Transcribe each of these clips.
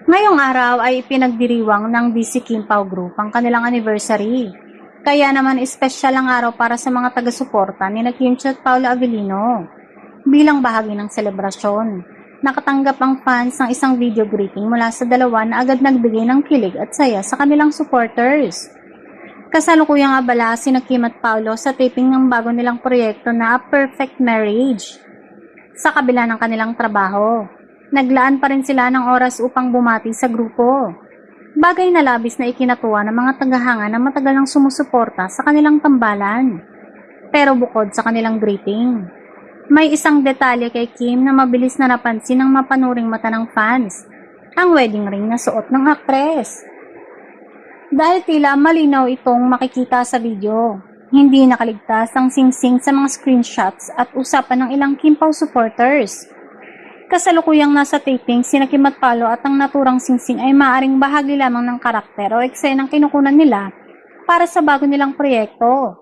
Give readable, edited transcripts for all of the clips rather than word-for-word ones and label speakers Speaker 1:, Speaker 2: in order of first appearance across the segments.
Speaker 1: Ngayong araw ay ipinagdiriwang ng DC Kim Pao Group ang kanilang anniversary. Kaya naman espesyal ang araw para sa mga taga-suporta ni Kim Chiu at Paolo Avellino. Bilang bahagi ng selebrasyon, nakatanggap ang fans ng isang video greeting mula sa dalawa na agad nagbigay ng kilig at saya sa kanilang supporters. Kasalukuyang abala si Kim at Paolo sa taping ng bago nilang proyekto na A Perfect Marriage. Sa kabila ng kanilang trabaho, naglaan pa rin sila ng oras upang bumati sa grupo. Bagay na labis na ikinatuwa ng mga tagahanga na matagal nang sumusuporta sa kanilang tambalan. Pero bukod sa kanilang greeting, may isang detalye kay Kim na mabilis na napansin ng mapanuring mata ng fans, ang wedding ring na suot ng aktres. Dahil tila malinaw itong makikita sa video, hindi nakaligtas ang singsing sa mga screenshots at usapan ng ilang Kim Pao supporters. Kasalukuyang nasa taping, sina Kim at Paolo at ang naturang singsing ay maaaring bahagi lamang ng karakter o eksenang kinukunan nila para sa bago nilang proyekto.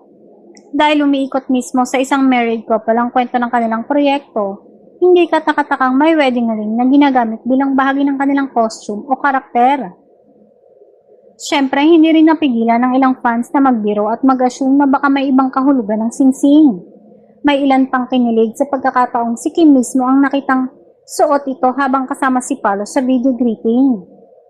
Speaker 1: Dahil umiikot mismo sa isang married couple ang kwento ng kanilang proyekto, hindi katakatakang may wedding ring na ginagamit bilang bahagi ng kanilang costume o karakter. Siyempre, hindi rin napigilan ng ilang fans na magbiro at mag-assume na baka may ibang kahulugan ng singsing. May ilan pang kinilig sa pagkakataong si Kim mismo ang nakitang suot ito habang kasama si Paolo sa video greeting.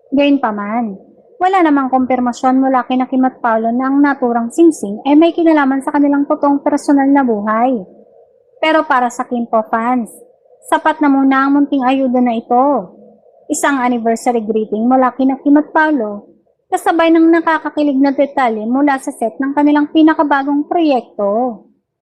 Speaker 1: Gayunpaman, wala namang kumpirmasyon mula kina Kim at Paolo na ang naturang singsing ay may kinalaman sa kanilang totoong personal na buhay. Pero para sa Kim Pao fans, sapat na muna ang munting ayuda na ito. Isang anniversary greeting mula kina Kim at Paolo, kasabay ng nakakakilig na detalye mula sa set ng kanilang pinakabagong proyekto.